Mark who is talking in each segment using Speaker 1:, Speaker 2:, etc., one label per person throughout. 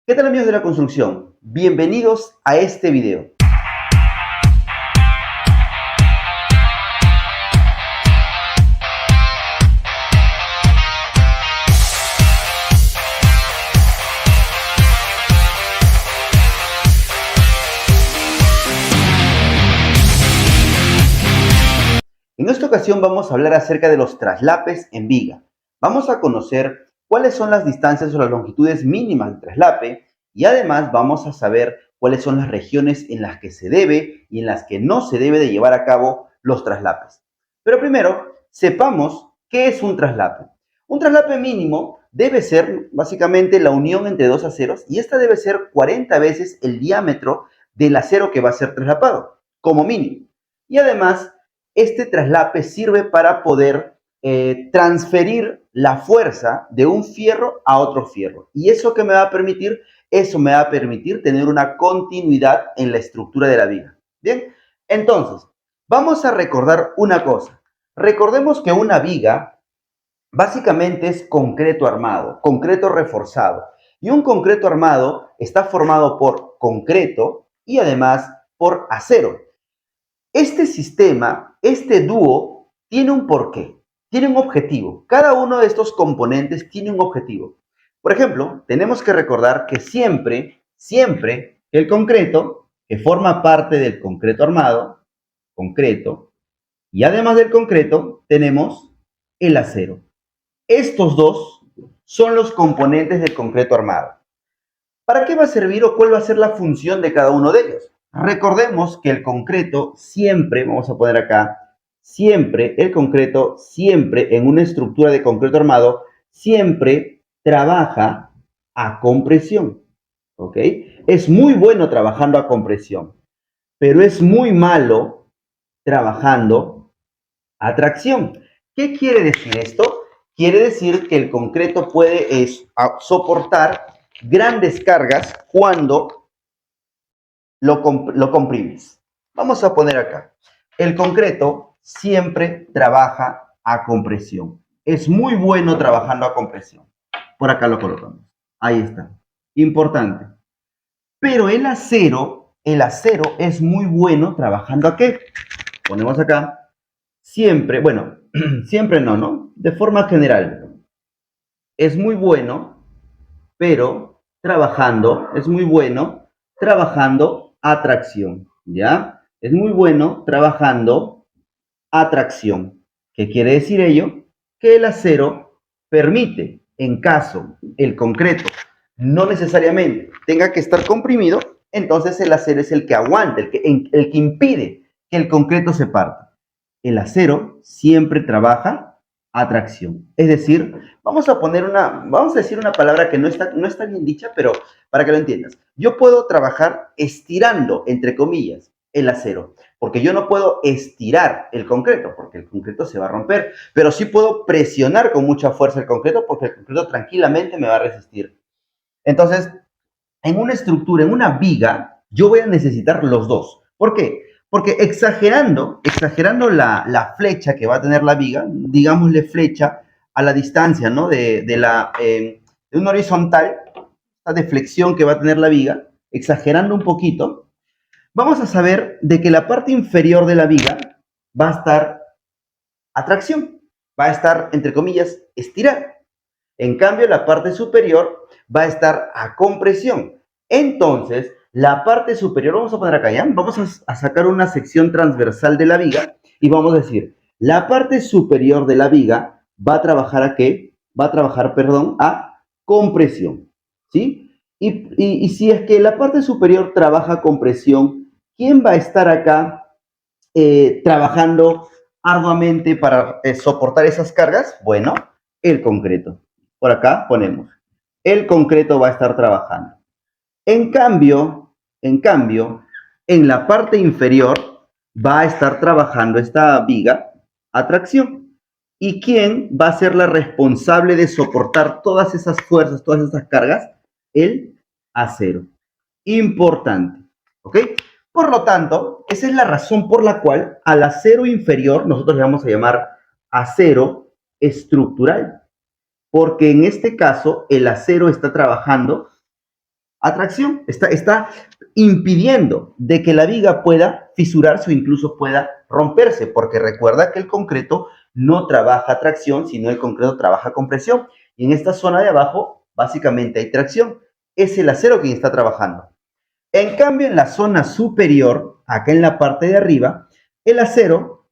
Speaker 1: ¿Qué tal, amigos de la construcción? Bienvenidos a este video. En esta ocasión vamos a hablar acerca de los traslapes en viga. Vamos a conocer cuáles son las distancias o las longitudes mínimas del traslape y además vamos a saber cuáles son las regiones en las que se debe y en las que no se debe de llevar a cabo los traslapes. Pero primero, sepamos qué es un traslape. Un traslape mínimo debe ser básicamente la unión entre dos aceros y esta debe ser 40 veces el diámetro del acero que va a ser traslapado, como mínimo. Y además, este traslape sirve para poder transferir la fuerza de un fierro a otro fierro. ¿Y eso qué me va a permitir? Eso me va a permitir tener una continuidad en la estructura de la viga. Bien, entonces, vamos a recordar una cosa. Recordemos que una viga básicamente es concreto armado, concreto reforzado. Y un concreto armado está formado por concreto y además por acero. Este sistema, este dúo, tiene un porqué, tiene un objetivo. Cada uno de estos componentes tiene un objetivo. Por ejemplo, tenemos que recordar que siempre el concreto, que forma parte del concreto armado, concreto, y además del concreto, tenemos el acero. Estos dos son los componentes del concreto armado. ¿Para qué va a servir o cuál va a ser la función de cada uno de ellos? Recordemos que el concreto siempre, vamos a poner acá, el concreto siempre en una estructura de concreto armado, siempre trabaja a compresión, ¿ok? Es muy bueno trabajando a compresión, pero es muy malo trabajando a tracción. ¿Qué quiere decir esto? Quiere decir que el concreto puede soportar grandes cargas cuando lo comprimes. Vamos a poner acá. El concreto siempre trabaja a compresión. Es muy bueno trabajando a compresión. Por acá lo colocamos. Ahí está. Importante. Pero el acero es muy bueno trabajando ¿a qué? Ponemos acá. Siempre, bueno, siempre no, ¿no? De forma general. Es muy bueno, pero es muy bueno trabajando a tracción, ¿ya? Es muy bueno trabajando a tracción. ¿Qué quiere decir ello? Que el acero permite, en caso el concreto no necesariamente tenga que estar comprimido, entonces el acero es el que aguanta, el que impide que el concreto se parta. El acero siempre trabaja a tracción. Es decir, vamos a decir una palabra que no está bien dicha, pero para que lo entiendas. Yo puedo trabajar estirando, entre comillas, el acero, porque yo no puedo estirar el concreto, porque el concreto se va a romper, pero sí puedo presionar con mucha fuerza el concreto, porque el concreto tranquilamente me va a resistir. Entonces, en una estructura, en una viga, yo voy a necesitar los dos. ¿Por qué? Porque exagerando la flecha que va a tener la viga, digámosle flecha a la distancia, ¿no? De una horizontal, esta deflexión que va a tener la viga, exagerando un poquito, vamos a saber de que la parte inferior de la viga va a estar a tracción, va a estar, entre comillas, estirada. En cambio, la parte superior va a estar a compresión. Entonces, la parte superior, vamos a poner acá ya, vamos a sacar una sección transversal de la viga y vamos a decir, la parte superior de la viga va a trabajar ¿a qué? Va a trabajar, perdón, a compresión, ¿sí? Y si es que la parte superior trabaja a compresión, ¿quién va a estar acá trabajando arduamente para soportar esas cargas? Bueno, el concreto. Por acá ponemos, el concreto va a estar trabajando. En cambio, en la parte inferior va a estar trabajando esta viga a tracción. ¿Y quién va a ser la responsable de soportar todas esas fuerzas, todas esas cargas? El acero. Importante, ¿ok? Por lo tanto, esa es la razón por la cual al acero inferior nosotros le vamos a llamar acero estructural, porque en este caso el acero está trabajando atracción, está impidiendo de que la viga pueda fisurarse o incluso pueda romperse, porque recuerda que el concreto no trabaja tracción, sino el concreto trabaja con presión. Y en esta zona de abajo, básicamente hay tracción. Es el acero quien está trabajando. En cambio, en la zona superior, acá en la parte de arriba, el acero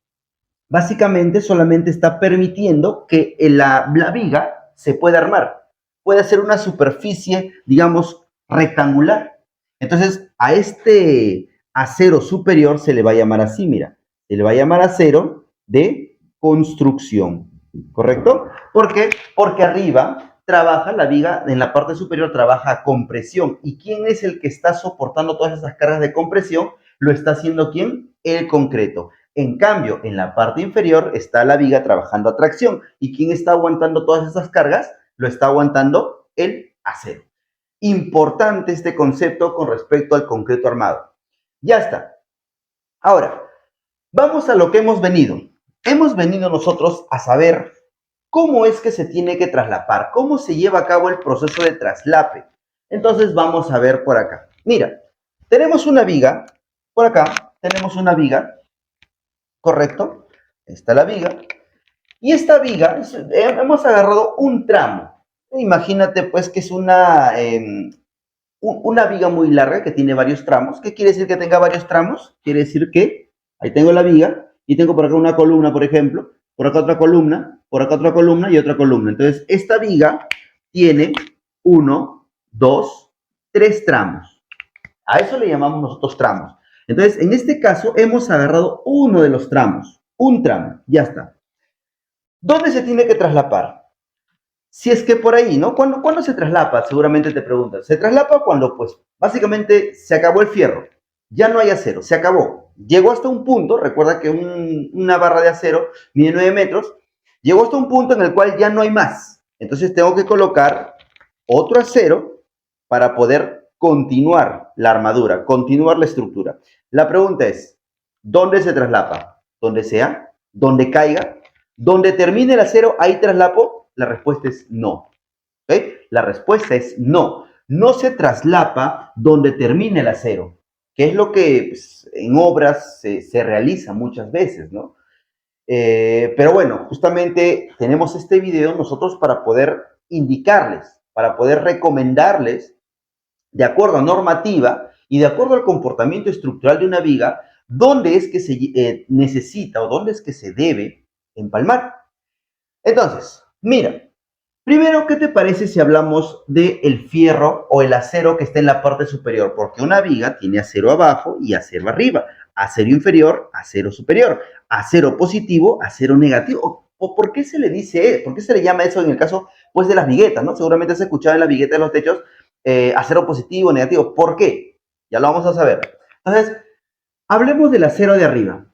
Speaker 1: básicamente solamente está permitiendo que la viga se pueda armar. Puede ser una superficie, digamos, rectangular. Entonces, a este acero superior se le va a llamar así, mira. Se le va a llamar acero de construcción, ¿correcto? ¿Por qué? Porque arriba trabaja la viga, en la parte superior trabaja compresión. ¿Y quién es el que está soportando todas esas cargas de compresión? Lo está haciendo ¿quién? El concreto. En cambio, en la parte inferior está la viga trabajando a tracción. ¿Y quién está aguantando todas esas cargas? Lo está aguantando el acero. Importante este concepto con respecto al concreto armado. Ya está. Ahora, vamos a lo que hemos venido. Hemos venido nosotros a saber cómo es que se tiene que traslapar, cómo se lleva a cabo el proceso de traslape. Entonces vamos a ver por acá. Mira, tenemos una viga, por acá tenemos una viga, ¿correcto? Está la viga. Y esta viga, hemos agarrado un tramo. Imagínate pues que es una viga muy larga que tiene varios tramos. ¿Qué quiere decir que tenga varios tramos? Quiere decir que ahí tengo la viga y tengo por acá una columna, por ejemplo, por acá otra columna, por acá otra columna y otra columna. Entonces, esta viga tiene 1, 2, 3 tramos. A eso le llamamos nosotros tramos. Entonces, en este caso, hemos agarrado uno de los tramos, un tramo, ya está. ¿Dónde se tiene que traslapar? Si es que por ahí, ¿no? ¿Cuándo se traslapa? Seguramente te preguntas. Se traslapa cuando, pues, básicamente se acabó el fierro. Ya no hay acero, se acabó. Llegó hasta un punto, recuerda que una barra de acero mide 9 metros, llegó hasta un punto en el cual ya no hay más. Entonces tengo que colocar otro acero para poder continuar la armadura, continuar la estructura. La pregunta es, ¿dónde se traslapa? Donde sea, donde caiga, donde termine el acero, ahí traslapo. La respuesta es no. ¿Ok? La respuesta es no. No se traslapa donde termine el acero, que es lo que pues, en obras se realiza muchas veces, ¿no? Pero bueno, justamente tenemos este video nosotros para poder indicarles, para poder recomendarles, de acuerdo a normativa y de acuerdo al comportamiento estructural de una viga, dónde es que se necesita o dónde es que se debe empalmar. Entonces, mira, primero, ¿qué te parece si hablamos del fierro o el acero que está en la parte superior? Porque una viga tiene acero abajo y acero arriba, acero inferior, acero superior, acero positivo, acero negativo. ¿O por qué se le dice, por qué se le llama eso en el caso pues, de las viguetas, ¿no? Seguramente has escuchado en las viguetas de los techos acero positivo, negativo. ¿Por qué? Ya lo vamos a saber. Entonces, hablemos del acero de arriba.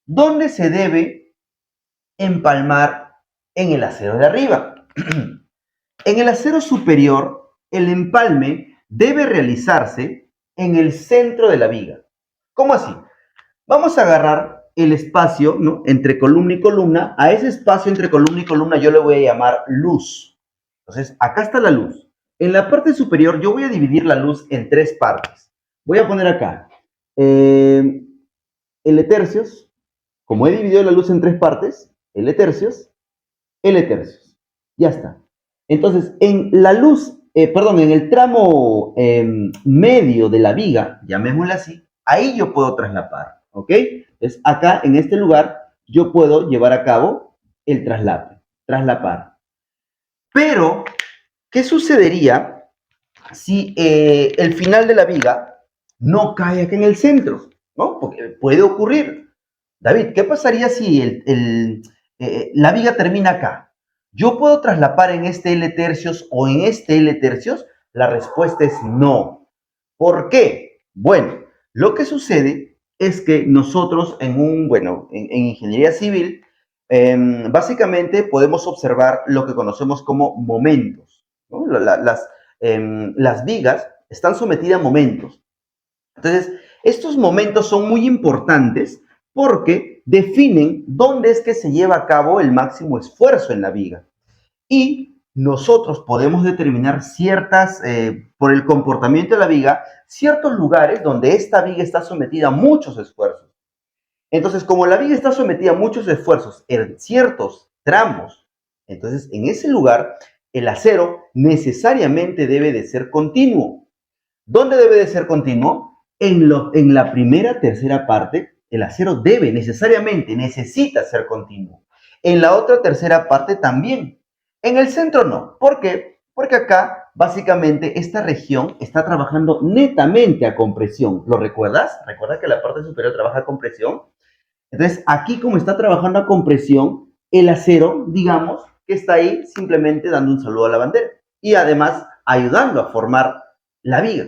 Speaker 1: ¿Dónde se debe empalmar en el acero de arriba? En el acero superior, el empalme debe realizarse en el centro de la viga. ¿Cómo así? Vamos a agarrar el espacio, ¿no?, entre columna y columna. A ese espacio entre columna y columna yo le voy a llamar luz. Entonces, acá está la luz. En la parte superior yo voy a dividir la luz en 3 partes. Voy a poner acá L tercios. Como he dividido la luz en 3 partes, L tercios, L tercios. Ya está. Entonces, en la luz, en el tramo medio de la viga, llamémosla así, ahí yo puedo traslapar, ¿ok? Entonces, acá, en este lugar, yo puedo llevar a cabo el traslapar. Pero, ¿qué sucedería si el final de la viga no cae acá en el centro? ¿No? Porque puede ocurrir. David, ¿qué pasaría si la viga termina acá? ¿Yo puedo traslapar en este L tercios o en este L tercios? La respuesta es no. ¿Por qué? Bueno, lo que sucede es que nosotros en ingeniería civil, básicamente podemos observar lo que conocemos como momentos, ¿no? Las vigas están sometidas a momentos. Entonces, estos momentos son muy importantes porque definen dónde es que se lleva a cabo el máximo esfuerzo en la viga. Y nosotros podemos determinar por el comportamiento de la viga, ciertos lugares donde esta viga está sometida a muchos esfuerzos. Entonces, como la viga está sometida a muchos esfuerzos en ciertos tramos, entonces en ese lugar el acero necesariamente debe de ser continuo. ¿Dónde debe de ser continuo? En la primera, tercera parte, el acero necesita ser continuo. En la otra tercera parte también. En el centro no. ¿Por qué? Porque acá, básicamente, esta región está trabajando netamente a compresión. ¿Lo recuerdas? ¿Recuerdas que la parte superior trabaja a compresión? Entonces, aquí como está trabajando a compresión, el acero, digamos, que está ahí simplemente dando un saludo a la bandera y además ayudando a formar la viga,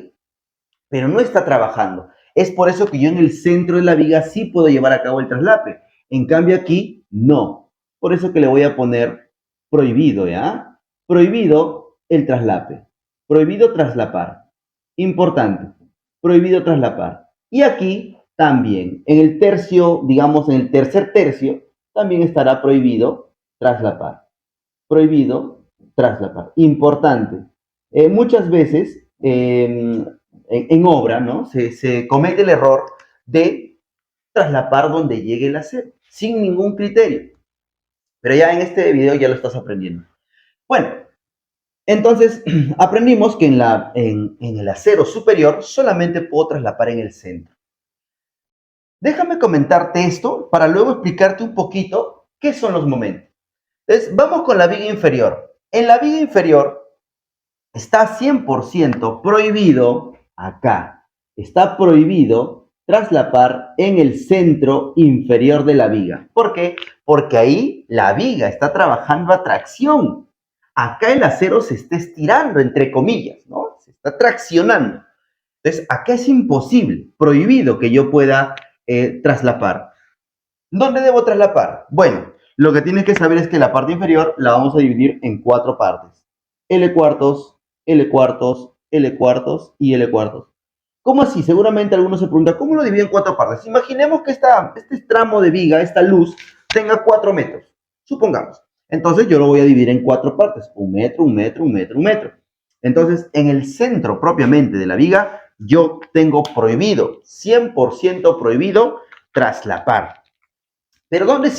Speaker 1: pero no está trabajando. Es por eso que yo en el centro de la viga sí puedo llevar a cabo el traslape. En cambio aquí, no. Por eso que le voy a poner prohibido, ¿ya? Prohibido el traslape. Prohibido traslapar. Importante. Prohibido traslapar. Y aquí también, en el tercio, digamos, en el tercer tercio, también estará prohibido traslapar. Prohibido traslapar. Importante. Muchas veces en obra, ¿no? Se comete el error de traslapar donde llegue el acero, sin ningún criterio. Pero ya en este video ya lo estás aprendiendo. Bueno, entonces aprendimos que en el acero superior solamente puedo traslapar en el centro. Déjame comentarte esto para luego explicarte un poquito qué son los momentos. Entonces, vamos con la viga inferior. En la viga inferior está 100% prohibido, acá, está prohibido traslapar en el centro inferior de la viga. ¿Por qué? Porque ahí la viga está trabajando a tracción. Acá el acero se está estirando, entre comillas, ¿no? Se está traccionando. Entonces, acá es imposible, prohibido que yo pueda traslapar. ¿Dónde debo traslapar? Bueno, lo que tienes que saber es que la parte inferior la vamos a dividir en 4 partes. L cuartos, L cuartos, L cuartos y L cuartos. ¿Cómo así? Seguramente algunos se preguntan, ¿cómo lo divido en 4 partes? Imaginemos que este tramo de viga, esta luz, tenga 4 metros. Supongamos. Entonces yo lo voy a dividir en 4 partes. 1 metro, 1 metro, 1 metro, 1 metro. Entonces, en el centro propiamente de la viga, yo tengo prohibido, 100% prohibido, traslapar. Pero ¿dónde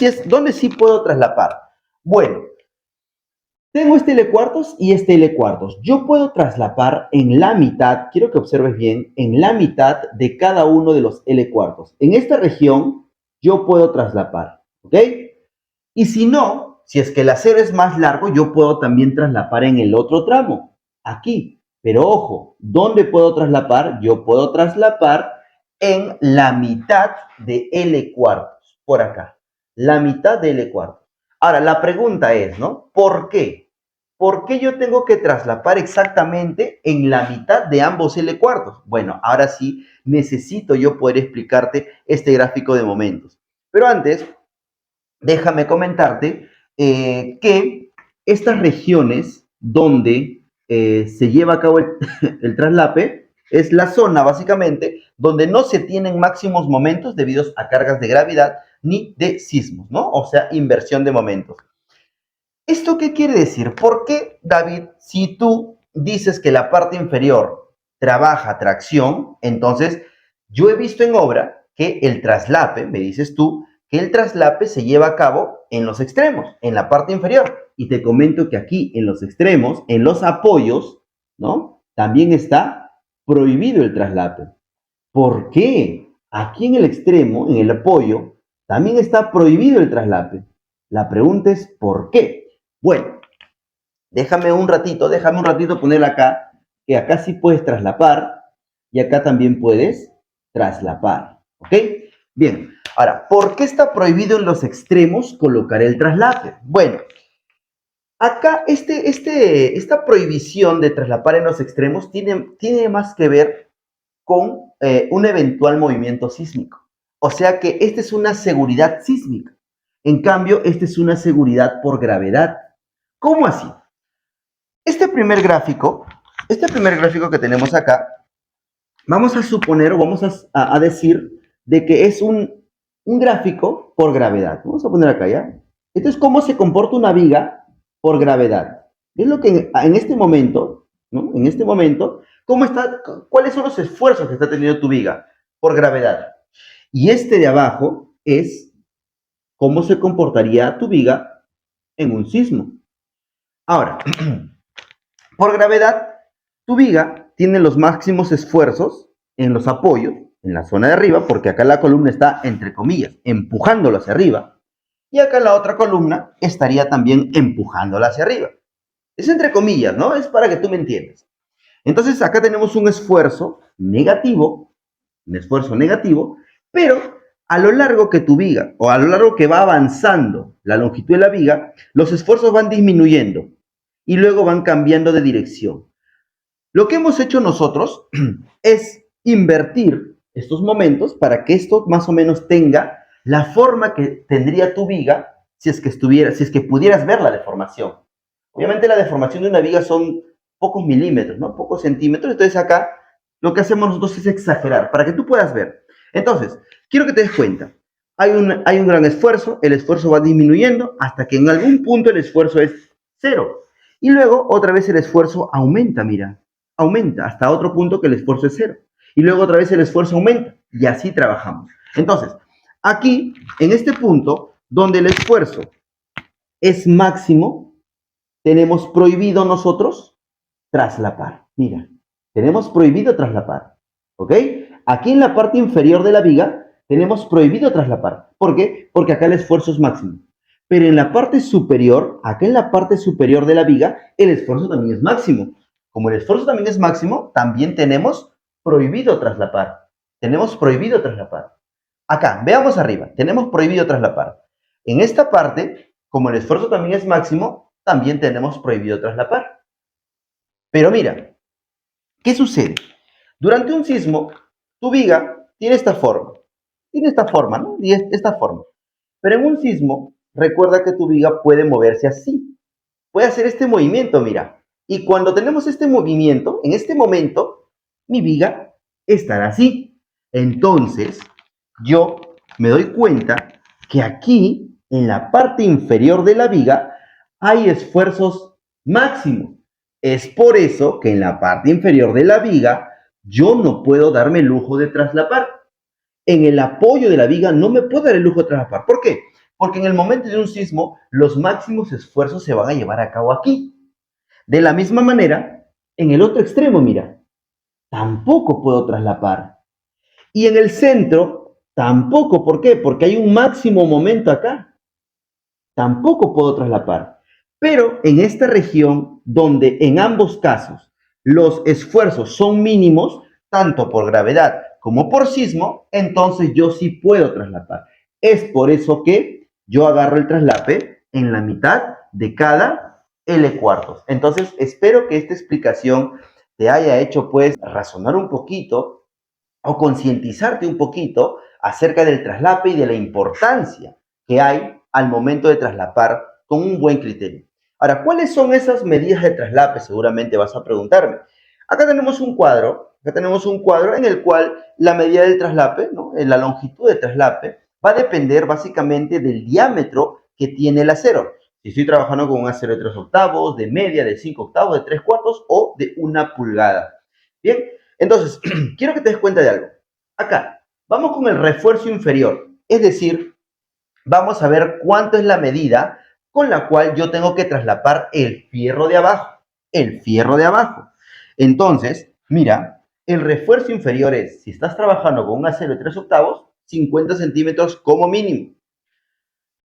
Speaker 1: sí puedo traslapar? Bueno, tengo este L cuartos y este L cuartos. Yo puedo traslapar en la mitad, quiero que observes bien, en la mitad de cada uno de los L cuartos. En esta región yo puedo traslapar, ¿ok? Y si no, si es que el acero es más largo, yo puedo también traslapar en el otro tramo, aquí. Pero ojo, ¿dónde puedo traslapar? Yo puedo traslapar en la mitad de L cuartos, por acá. La mitad de L cuartos. Ahora, la pregunta es, ¿no? ¿Por qué? ¿Por qué yo tengo que traslapar exactamente en la mitad de ambos L cuartos? Bueno, ahora sí necesito yo poder explicarte este gráfico de momentos. Pero antes, déjame comentarte que estas regiones donde se lleva a cabo el traslape es la zona básicamente donde no se tienen máximos momentos debido a cargas de gravedad ni de sismos, ¿no? O sea, inversión de momentos. ¿Esto qué quiere decir? ¿Por qué, David, si tú dices que la parte inferior trabaja tracción, entonces yo he visto en obra que el traslape, me dices tú, que el traslape se lleva a cabo en los extremos, en la parte inferior. Y te comento que aquí en los extremos, en los apoyos, ¿no? También está prohibido el traslape. ¿Por qué? Aquí en el extremo, en el apoyo, también está prohibido el traslape. La pregunta es ¿por qué? Bueno, déjame un ratito poner acá, que acá sí puedes traslapar y acá también puedes traslapar, ¿ok? Bien, ahora, ¿por qué está prohibido en los extremos colocar el traslape? Bueno, acá esta prohibición de traslapar en los extremos tiene más que ver con un eventual movimiento sísmico. O sea que esta es una seguridad sísmica. En cambio, esta es una seguridad por gravedad. ¿Cómo así? Este primer gráfico que tenemos acá, vamos a suponer o vamos a decir de que es un gráfico por gravedad. Vamos a poner acá, ¿ya? Esto es cómo se comporta una viga por gravedad. Es lo que en este momento, ¿no? En este momento, ¿cómo está, cuáles son los esfuerzos que está teniendo tu viga por gravedad? Y este de abajo es cómo se comportaría tu viga en un sismo. Ahora, por gravedad, tu viga tiene los máximos esfuerzos en los apoyos, en la zona de arriba, porque acá la columna está, entre comillas, empujándolo hacia arriba, y acá la otra columna estaría también empujándola hacia arriba. Es entre comillas, ¿no? Es para que tú me entiendas. Entonces acá tenemos un esfuerzo negativo, pero a lo largo que tu viga, o a lo largo que va avanzando la longitud de la viga, los esfuerzos van disminuyendo y luego van cambiando de dirección. Lo que hemos hecho nosotros es invertir estos momentos para que esto más o menos tenga la forma que tendría tu viga si es que pudieras ver la deformación. Obviamente la deformación de una viga son pocos milímetros, ¿no? Pocos centímetros. Entonces acá lo que hacemos nosotros es exagerar para que tú puedas ver. Entonces, quiero que te des cuenta. Hay un gran esfuerzo, el esfuerzo va disminuyendo hasta que en algún punto el esfuerzo es cero. Y luego otra vez el esfuerzo aumenta, mira, aumenta hasta otro punto que el esfuerzo es cero. Y luego otra vez el esfuerzo aumenta y así trabajamos. Entonces, aquí, en este punto, donde el esfuerzo es máximo, tenemos prohibido nosotros traslapar. Mira, tenemos prohibido traslapar. ¿Ok? Aquí en la parte inferior de la viga tenemos prohibido traslapar. ¿Por qué? Porque acá el esfuerzo es máximo. Pero en la parte superior, acá en la parte superior de la viga, el esfuerzo también es máximo. Como el esfuerzo también es máximo, también tenemos prohibido traslapar. Tenemos prohibido traslapar. Acá, veamos arriba, tenemos prohibido traslapar. En esta parte, como el esfuerzo también es máximo, también tenemos prohibido traslapar. Pero mira, ¿qué sucede? Durante un sismo, tu viga tiene esta forma, ¿no? Y esta forma. Pero en un sismo, recuerda que tu viga puede moverse así, puede hacer este movimiento, mira. Y cuando tenemos este movimiento, en este momento, mi viga estará así. Entonces, yo me doy cuenta que aquí, en la parte inferior de la viga, hay esfuerzos máximos. Es por eso que en la parte inferior de la viga, yo no puedo darme el lujo de traslapar. En el apoyo de la viga no me puedo dar el lujo de traslapar. ¿Por qué? Porque en el momento de un sismo, los máximos esfuerzos se van a llevar a cabo aquí. De la misma manera, en el otro extremo, mira, tampoco puedo traslapar. Y en el centro, tampoco. ¿Por qué? Porque hay un máximo momento acá. Tampoco puedo traslapar. Pero en esta región, donde en ambos casos los esfuerzos son mínimos, tanto por gravedad como por sismo, entonces yo sí puedo traslapar. Es por eso que yo agarro el traslape en la mitad de cada L cuartos. Entonces, espero que esta explicación te haya hecho pues razonar un poquito o concientizarte un poquito acerca del traslape y de la importancia que hay al momento de traslapar con un buen criterio. Ahora, ¿cuáles son esas medidas de traslape? Seguramente vas a preguntarme. Acá tenemos un cuadro en el cual la medida del traslape, ¿no? La longitud del traslape, va a depender básicamente del diámetro que tiene el acero. Si estoy trabajando con un acero de 3 octavos, de media, de 5 octavos, de 3 cuartos o de 1 pulgada. Bien, entonces, quiero que te des cuenta de algo. Acá, vamos con el refuerzo inferior, es decir, vamos a ver cuánto es la medida con la cual yo tengo que traslapar el fierro de abajo. El fierro de abajo. Entonces, mira, el refuerzo inferior es, si estás trabajando con un acero de 3 octavos, 50 centímetros como mínimo.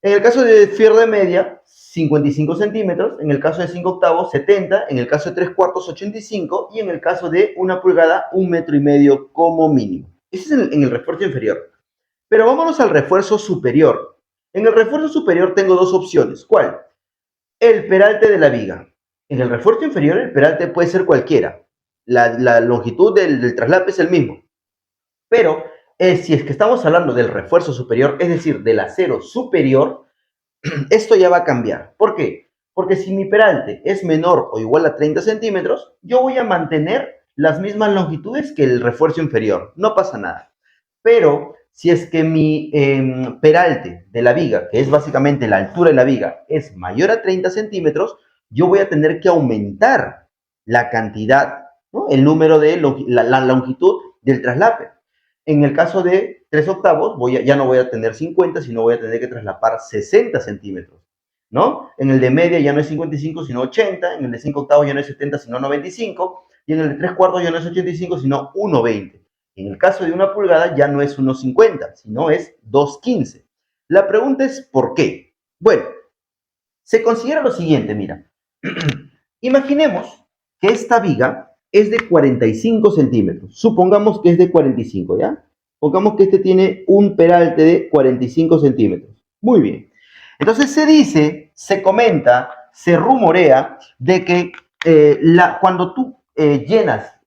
Speaker 1: En el caso de fierro de media, 55 centímetros. En el caso de 5 octavos, 70. En el caso de 3 cuartos, 85. Y en el caso de 1 pulgada, 1,5 metros como mínimo. Ese es en el refuerzo inferior. Pero vámonos al refuerzo superior. En el refuerzo superior tengo dos opciones. ¿Cuál? El peralte de la viga. En el refuerzo inferior, el peralte puede ser cualquiera. La longitud del traslape es el mismo. Pero si es que estamos hablando del refuerzo superior, es decir, del acero superior, esto ya va a cambiar. ¿Por qué? Porque si mi peralte es menor o igual a 30 centímetros, yo voy a mantener las mismas longitudes que el refuerzo inferior. No pasa nada. Pero si es que mi peralte de la viga, que es básicamente la altura de la viga, es mayor a 30 centímetros, yo voy a tener que aumentar la cantidad, ¿no? El número de la longitud del traslape. En el caso de 3 octavos, ya no voy a tener 50, sino voy a tener que traslapar 60 centímetros, ¿no? En el de media ya no es 55, sino 80, en el de 5 octavos ya no es 70, sino 95, y en el de 3 cuartos ya no es 85, sino 1,20. En el caso de 1 pulgada ya no es 1,50, sino es 2,15. La pregunta es ¿por qué? Bueno, se considera lo siguiente, mira. Imaginemos que esta viga es de 45 centímetros. Supongamos que es de 45, ¿ya? Pongamos que este tiene un peralte de 45 centímetros. Muy bien. Entonces se dice, se comenta, se rumorea de que cuando tú llenas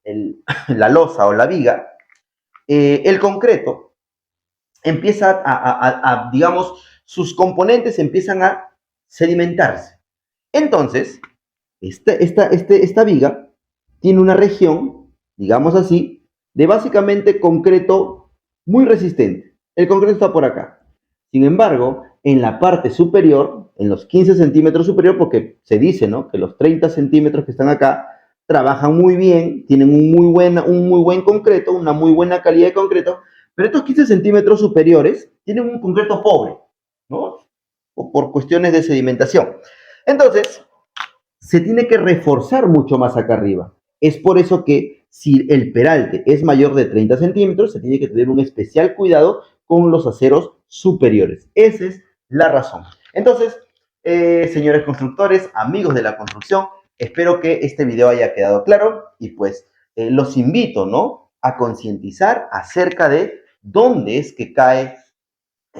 Speaker 1: la losa o la viga, el concreto empieza digamos, sus componentes empiezan a sedimentarse. Entonces, esta viga tiene una región, digamos así, de básicamente concreto muy resistente. El concreto está por acá. Sin embargo, en la parte superior, en los 15 centímetros superior, porque se dice, ¿no?, que los 30 centímetros que están acá trabajan muy bien, tienen un muy buen concreto, una muy buena calidad de concreto, pero estos 15 centímetros superiores tienen un concreto pobre, ¿no? O por cuestiones de sedimentación. Entonces, se tiene que reforzar mucho más acá arriba. Es por eso que si el peralte es mayor de 30 centímetros, se tiene que tener un especial cuidado con los aceros superiores. Esa es la razón. Entonces, señores constructores, amigos de la construcción, espero que este video haya quedado claro y pues los invito, ¿no?, a concientizar acerca de dónde es que cae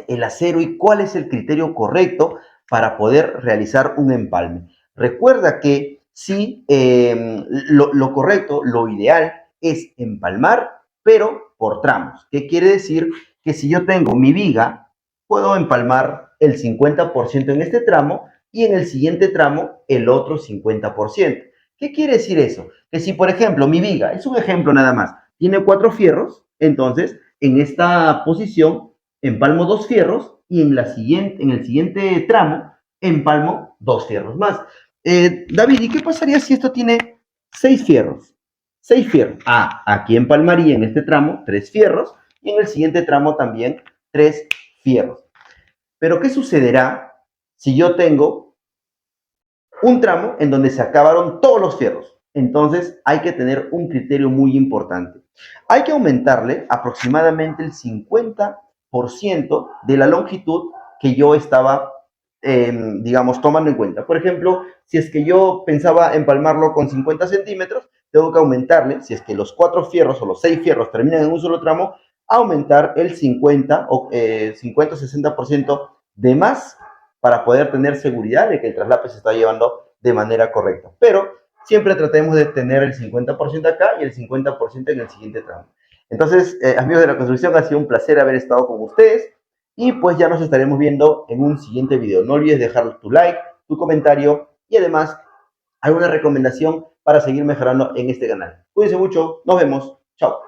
Speaker 1: el acero y cuál es el criterio correcto para poder realizar un empalme. Recuerda que sí, lo correcto, lo ideal es empalmar, pero por tramos. ¿Qué quiere decir? Que si yo tengo mi viga, puedo empalmar el 50% en este tramo y en el siguiente tramo el otro 50%. ¿Qué quiere decir eso? Que si, por ejemplo, mi viga, es un ejemplo nada más, tiene 4 fierros, entonces en esta posición empalmo 2 fierros y en el siguiente tramo empalmo 2 fierros más. David, ¿y qué pasaría si esto tiene 6 fierros? 6 fierros. Aquí empalmaría en este tramo 3 fierros y en el siguiente tramo también 3 fierros. Pero ¿qué sucederá si yo tengo un tramo en donde se acabaron todos los fierros? Entonces hay que tener un criterio muy importante. Hay que aumentarle aproximadamente el 50% de la longitud que yo estaba, digamos, tomando en cuenta. Por ejemplo, si es que yo pensaba empalmarlo con 50 centímetros, tengo que aumentarle, si es que los 4 fierros o los 6 fierros terminan en un solo tramo, aumentar el 50 o 60% de más para poder tener seguridad de que el traslape se está llevando de manera correcta. Pero siempre tratemos de tener el 50% acá y el 50% en el siguiente tramo. Entonces, amigos de la construcción, ha sido un placer haber estado con ustedes y pues ya nos estaremos viendo en un siguiente video. No olvides dejar tu like, tu comentario y además alguna recomendación para seguir mejorando en este canal. Cuídense mucho, nos vemos, chao.